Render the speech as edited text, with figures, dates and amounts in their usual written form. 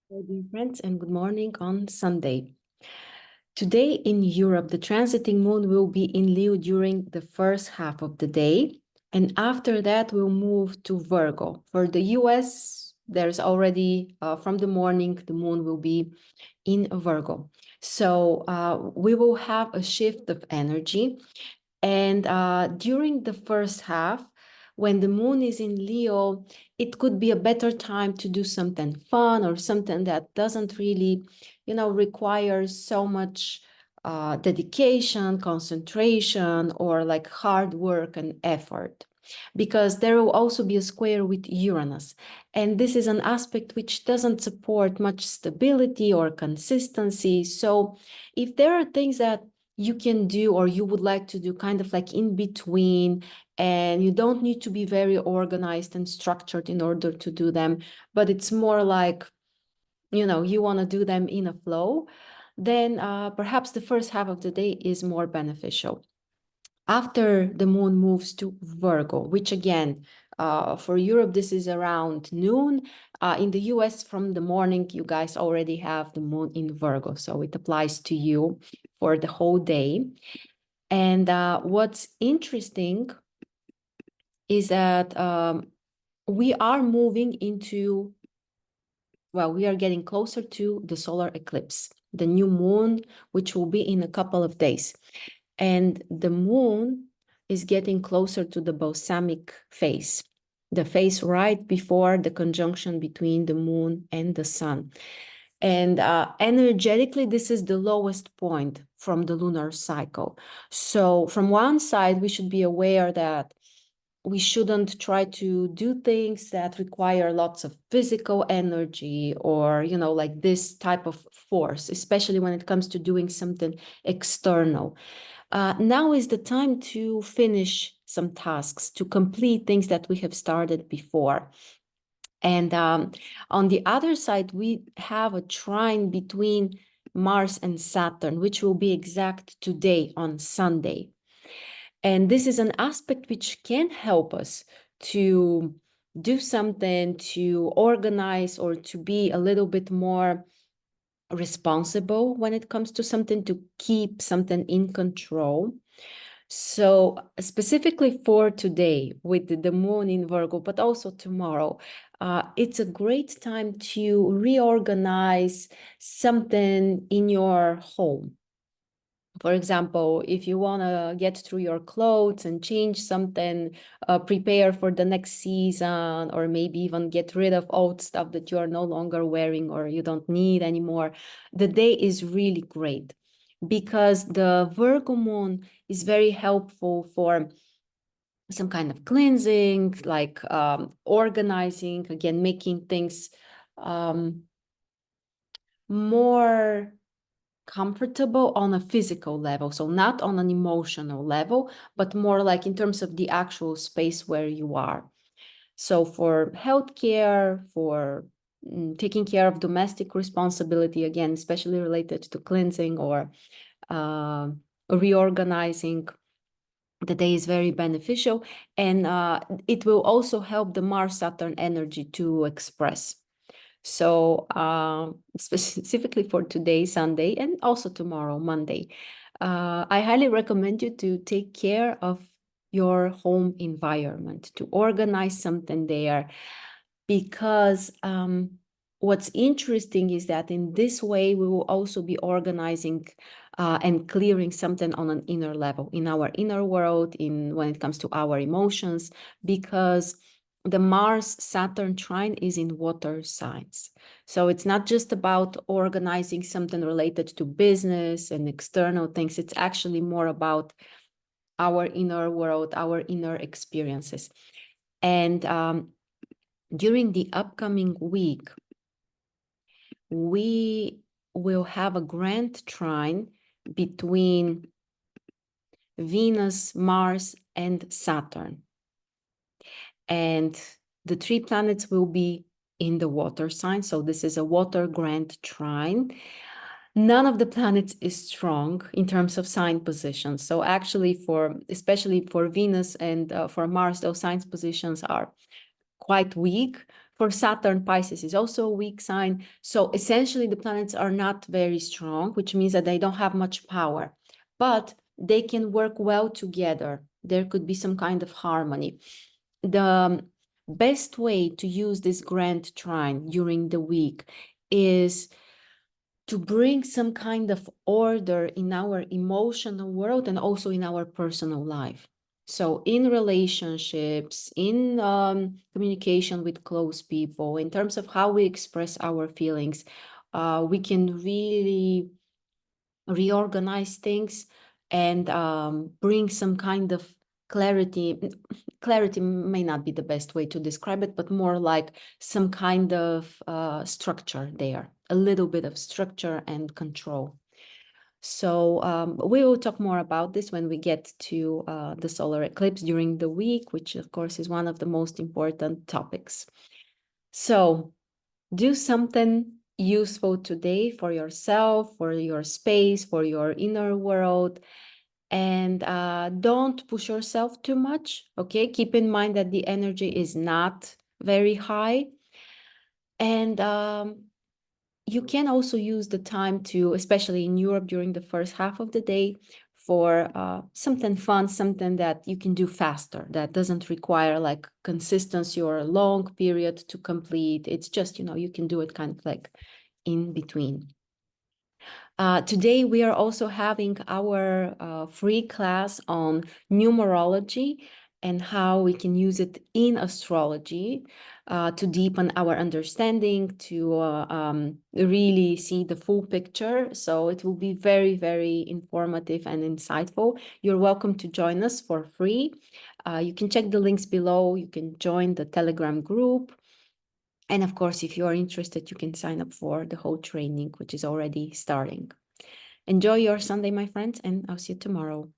Hello, dear friends, and good morning on Sunday. Today in Europe, the transiting moon will be in Leo during the first half of the day, and after that, we'll move to Virgo. For the US, there's already from the morning, the moon will be in Virgo. So we will have a shift of energy. And during the first half, when the moon is in Leo, it could be a better time to do something fun or something that doesn't really, require so much dedication, concentration, or like hard work and effort. Because there will also be a square with Uranus. And this is an aspect which doesn't support much stability or consistency. So if there are things that you can do or you would like to do kind of like in between, and you don't need to be very organized and structured in order to do them, but it's more like, you want to do them in a flow, then perhaps the first half of the day is more beneficial. After the moon moves to Virgo, which again, for Europe, this is around noon. In the US, from the morning, you guys already have the moon in Virgo. So it applies to you for the whole day. And what's interesting is that we are moving into, well, we are getting closer to the solar eclipse, the new moon, which will be in a couple of days. And the moon is getting closer to the balsamic phase, the phase right before the conjunction between the moon and the sun. And energetically, this is the lowest point from the lunar cycle. So from one side, we should be aware that we shouldn't try to do things that require lots of physical energy or, like this type of force, especially when it comes to doing something external. Now is the time to finish some tasks, to complete things that we have started before. And on the other side, we have a trine between Mars and Saturn, which will be exact today on Sunday. And this is an aspect which can help us to do something, to organize, or to be a little bit more responsible when it comes to something, to keep something in control. So specifically for today with the moon in Virgo, but also tomorrow, it's a great time to reorganize something in your home. For example, if you want to get through your clothes and change something, prepare for the next season, or maybe even get rid of old stuff that you are no longer wearing or you don't need anymore, the day is really great because the Virgo moon is very helpful for some kind of cleansing, like organizing, again, making things more comfortable on a physical level. So not on an emotional level, but more like in terms of the actual space where you are. So for healthcare, for taking care of domestic responsibility, again, especially related to cleansing or reorganizing, the day is very beneficial. And it will also help the Mars-Saturn energy to express. So specifically for today, Sunday, and also tomorrow, Monday, I highly recommend you to take care of your home environment, to organize something there, because what's interesting is that in this way, we will also be organizing and clearing something on an inner level, in our inner world, when it comes to our emotions, because the Mars-Saturn trine is in water signs. So it's not just about organizing something related to business and external things. It's actually more about our inner world, our inner experiences. And during the upcoming week, we will have a grand trine between Venus, Mars, and Saturn. And the three planets will be in the water sign. So this is a water grand trine. None of the planets is strong in terms of sign positions. So actually, especially for Venus and for Mars, those sign positions are quite weak. For Saturn, Pisces is also a weak sign. So essentially the planets are not very strong, which means that they don't have much power, but they can work well together. There could be some kind of harmony. The best way to use this grand trine during the week is to bring some kind of order in our emotional world and also in our personal life. So in relationships, in communication with close people, in terms of how we express our feelings, we can really reorganize things and bring some kind of clarity. Clarity may not be the best way to describe it, but more like some kind of structure there, a little bit of structure and control. So we will talk more about this when we get to the solar eclipse during the week, which of course is one of the most important topics. So do something useful today for yourself, for your space, for your inner world, and don't push yourself too much, okay? Keep in mind that the energy is not very high, and you can also use the time to, especially in Europe during the first half of the day, for something fun, something that you can do faster, that doesn't require like consistency or a long period to complete. It's just, you can do it kind of like in between. Today, we are also having our free class on numerology and how we can use it in astrology to deepen our understanding, to really see the full picture. So it will be very, very informative and insightful. You're welcome to join us for free. You can check the links below. You can join the Telegram group. And of course, if you are interested, you can sign up for the whole training, which is already starting. Enjoy your Sunday, my friends, and I'll see you tomorrow.